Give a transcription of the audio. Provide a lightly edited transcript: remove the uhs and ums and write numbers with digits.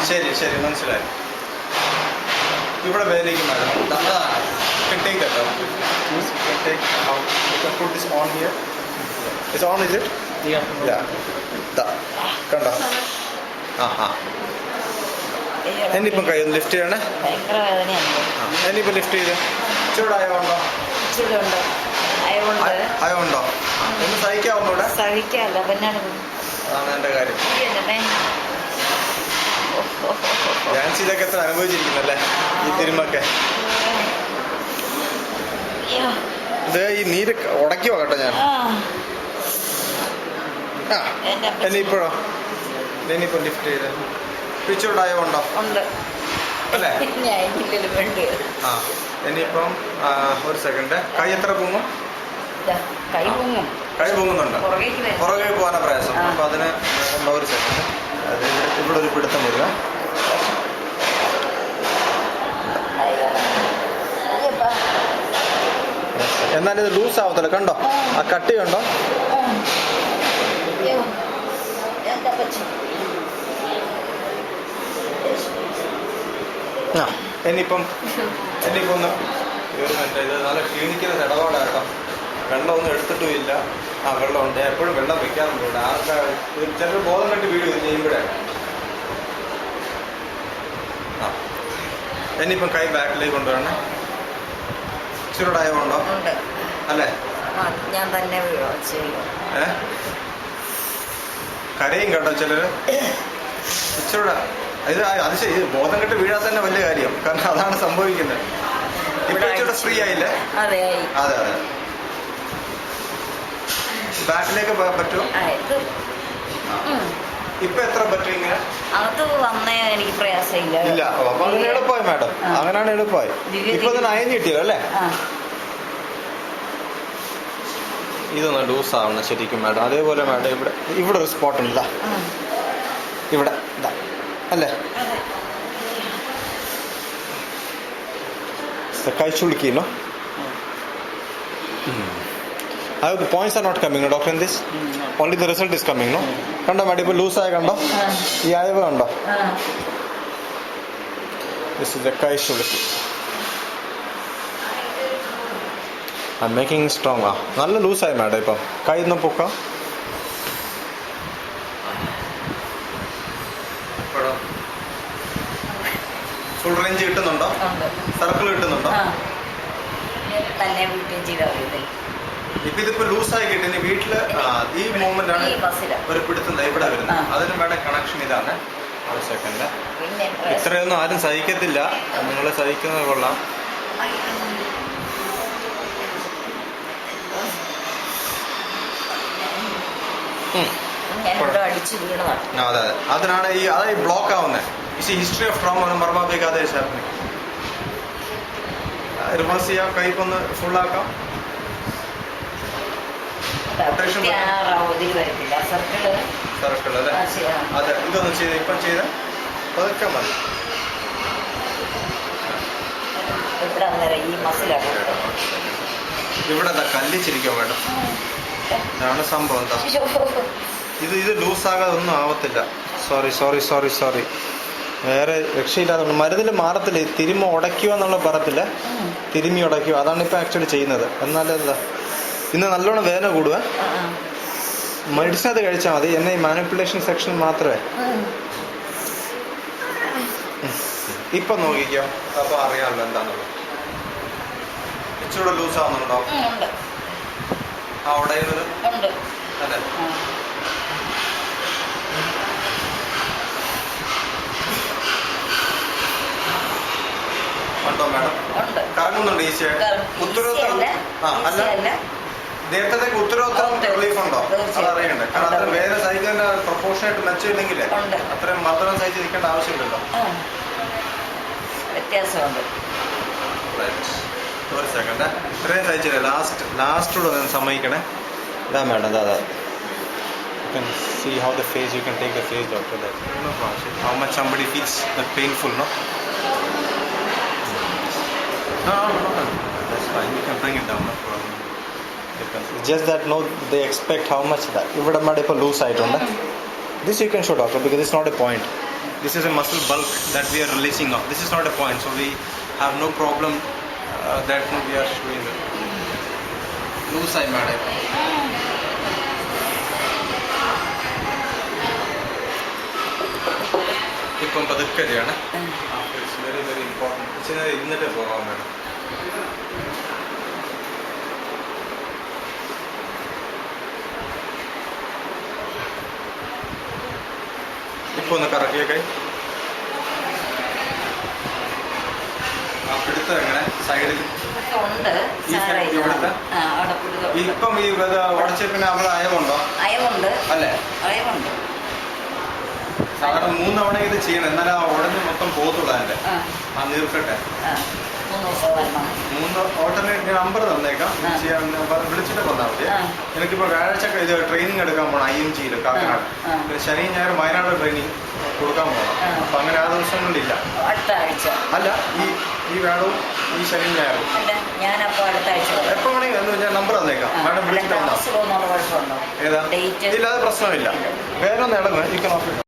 ശരി ശരി മനസ്സിലായി. ഇവിടെ വേദനിക്കും madam. Can take that out. Please, can take out. You can put this on here. It's on, is it? Yeah. കണ്ടോ? ഇനിയിപ്പം കൈ ഒന്ന് ലിഫ്റ്റ് ചെയ്യണേ. ഇനിയിപ്പോൾ ലിഫ്റ്റ് ചെയ്ത് ചൂടായോണ്ടോ? അയവുണ്ടോ? ഒന്ന് സഹിക്കാവുന്നോ? ഇവിടെ അതാണ് എൻ്റെ കാര്യം. ഡാൻസ് ഇതൊക്കെ എത്ര അനുഭവിച്ചിരിക്കുന്നല്ലേ ഈ തിരുമൊക്കെ. ഇത് ഈ നീര് ഉടക്കി കേട്ടോ ഞാൻ. ഇനിയിപ്പോഴോ? ഇനിയിപ്പോൾ ലിഫ്റ്റ് ചെയ്ത് പിച്ചോടായുണ്ടോ അല്ലേ? ഇനിയിപ്പം ഒരു സെക്കൻഡ്. കൈ എത്ര പൊങ്ങും? കൈ പൊങ്ങുന്നുണ്ട്. പുറകെ പോകാനാ പ്രയാസം. അപ്പം അതിന് ഒരു സെക്കൻഡ്. അത് ഇവിടെ ഒരു പിടുത്തം വരിക. എന്നാലും ഇത് ലൂസ് ആവത്തില്ല. കണ്ടോ ആ കട്ടി കണ്ടോ? ഇനിയിപ്പം ഒന്ന് ഇത് നല്ല ക്ഷീണിക്കുന്ന ഇടപാടാണ് കേട്ടോ. വെള്ളമൊന്നും എടുത്തിട്ടും ഇല്ല. വെള്ളമുണ്ട്. എപ്പോഴും വെള്ളം വെക്കാറുണ്ട് ഇവിടെ. ചിലർ ബോധം കെട്ട് വീഡിയോ ചെയ്യുമ്പോഴേ. ഇനിയിപ്പം കൈ ബാക്കിലേക്ക് കൊണ്ടുവരണേ. ചൂടായതുകൊണ്ടോ അല്ലേ? ഞാൻ തന്നെ കരയും കേട്ടോ ചിലര്. ഇച്ചിരൂടെ അത് ശരി. ബോധം കെട്ട് വീഴാൻ തന്നെ വലിയ കാര്യം. കാരണം അതാണ് സംഭവിക്കുന്നത്. ഇപ്പൊ ഇച്ചിരി ഫ്രീ ആയില്ലേ? അതെ അതെ. ബാക്കിലേക്ക് പറ്റുമോ? ഇപ്പൊ എത്ര പറ്റും ഇങ്ങനെ? അത് വന്നേ എനിക്ക് പ്രയാസമില്ല. ഇല്ല. അപ്പൊ അങ്ങനെ എളുപ്പമായി മാഡം. അങ്ങനെയാണ് എളുപ്പമായി. ഇപ്പൊ തന്നെ അയഞ്ഞു കിട്ടിയോ അല്ലേ? ഇതൊന്ന് ലൂസ് ആവണം ശരിക്കും മാഡം. അതേപോലെ മാഡം ഇവിടെ ഒരു സ്പോട്ട് ഉണ്ട്. ഇവിടെ അല്ലേ? കൈ ചുളുക്കില്ലോ. The points are not coming, no doctor, in this? Only the result is coming, no? കണ്ടോ മാഡം? ഇപ്പോൾ ലൂസായ കണ്ടോ? ഈ അയവ് കണ്ടോ? This is the കൈ ചുളുക്കി. I'm making it strong. നല്ല ലൂസായി മാഡം. ഇപ്പം കൈ ഒന്ന് പൊക്കാം. ഫുൾ റേഞ്ച് കിട്ടുന്നുണ്ടോ? സർക്കിൾ കിട്ടുന്നുണ്ടോ? ഇപ്പൊ ഇതിപ്പോ ലൂസായി കിട്ടുന്ന വീട്ടില് ഈ മൂവ്മെന്റ് ആണ് ഒരു പിടുത്തുന്നത് ഇവിടെ വരുന്നത്. അതിന് വേണ്ട കണക്ഷൻ ഇതാണ്. ഒരു സെക്കൻഡ്. ഇത്രയൊന്നും ആരും സഹിക്കത്തില്ല. നിങ്ങൾ സഹിക്കുന്നത് കൊള്ളാം. അതെ. അതിനാണ് ഈ ബ്ലോക്ക് ആവുന്നത്. ഹിസ്റ്ററി ഓഫ് ട്രോമ മർമാഭികാതെ റിവേഴ്സ് ചെയ്യാം. കൈപ്പൊന്ന് ഫുള്ളാക്കാം. സർക്കിൾ അല്ലേ? അതെ. ഇതൊന്ന് ചെയ്ത് ഇപ്പം ചെയ്ത് പതുക്കെ മതി. ഇവിടെ കല്ലിച്ചിരിക്കോ വേണം. ഇതാണ് സംഭവം. എന്താ ഇത് ലൂസാകാതെ ഒന്നും ആവത്തില്ല. സോറി. വേറെ രക്ഷയില്ലാതെ മരുന്നിൽ മാറത്തില്ല. തിരുമ്മ ഉടയ്ക്കുക എന്നുള്ള പറയത്തില്ല. തിരുമ്മി ഉടയ്ക്കുക. അതാണ് ഇപ്പം ആക്ച്വലി ചെയ്യുന്നത്. എന്നാലും എന്താ ഇന്ന് നല്ലോണം വേദന കൂടുക. മെഡിസിൻ അത് കഴിച്ചാൽ മതി. എന്നെ ഈ മാനിപ്പുലേഷൻ സെക്ഷൻ മാത്രമേ. ഇപ്പൊ നോക്കിക്കോ. അപ്പൊ അറിയാമല്ലോ എന്താന്നുള്ളത്. ഇച്ചിരൂടെ ലൂസ് ആവുന്നുണ്ടോ? അവിടെ അല്ലേ? ഉണ്ടോ മാഡം? കറങ്ങുന്നുണ്ട് ഈസിയായിട്ട്. ഉത്തരവാദിത്തം അല്ല. നേരത്തേക്ക് ഉത്തരവാദിത്തം റിലീഫ് ഉണ്ടോ? അത് അറിയണ്ടേ. കാരണം അത്ര വേദന സഹിക്കുന്ന പ്രൊപ്പോർഷനായിട്ട് മെച്ചമില്ലെങ്കിൽ അത്രയും മർദ്ദനം സഹിച്ച് നിൽക്കേണ്ട ആവശ്യമില്ലല്ലോ. വ്യത്യാസമുണ്ട്. ഒരു സെക്കൻഡ്. ഇത്രയും സഹിച്ചില്ല. ലാസ്റ്റോട് ഒന്ന് സമ്മതിക്കണേ. ഇതാ മാഡം. അതാ you can see how the face, you can take the face doctor that no problem. How much somebody feels that painful, no? No, that's fine. You can bring it down, no problem. Just that no, they expect how much that. Ivada made a loose side on that. This you can show doctor because it's not a point. This is a muscle bulk that we are releasing off. This is not a point, so we have no problem that we are showing it. Loose ആയി madam. ഇപ്പം പതുക്കെയാണ്. It's very very important. ഇച്ചിരി ഇരുന്നിട്ട് പോകാം madam. ഇപ്പോൾ ഒന്ന് കറക്കിയ കൈ. ആ പിടുത്തം എങ്ങനെ സൈഡിൽ ഉണ്ട് ഇവിടുത്തെ ഇപ്പം ഈ ഉടച്ച പിന്നെ അവിടെ അയവുണ്ടോ? അയവുണ്ട് അല്ലേ? അയവുണ്ട്. സാധാരണ 3 തവണ ഇത് ചെയ്യണം, എന്നാലും ആ ഉടഞ്ഞ് മൊത്തം പോകത്തുള്ളൂ. അതിൻ്റെ ആ നീർക്കട്ടെ 3 ഓൾട്ടർനേറ്റ് നമ്പർ തന്നേക്കാം. ചെയ്യാൻ വിളിച്ചിട്ട് വന്നാൽ മതി. എനിക്കിപ്പോൾ വ്യാഴാഴ്ച ഇത് ട്രെയിനിങ് എടുക്കാൻ പോകണം IMG-യിൽ കാക്കനാട്. പിന്നെ ശനി ഞായർ വയനാട് ട്രെയിനിങ് കൊടുക്കാൻ പോകണം. അപ്പം അങ്ങനെ ആ ദിവസങ്ങളിലില്ല. അടുത്ത ആഴ്ച അല്ല, ഈ വ്യാഴവും ഈ ശനി ഞായറും. ഞാനപ്പോൾ അടുത്ത ആഴ്ച എപ്പോൾ വേണമെങ്കിൽ ഞാൻ നമ്പർ തന്നേക്കാം. മാഡം വിളിച്ചിട്ട് വന്നാൽ. കുഴപ്പമുണ്ടോ? ഏതാ? ഇല്ല, അത് പ്രശ്നമില്ല. വേറെ ഒന്ന് ഇടങ്ങ്. ഈ നോക്കി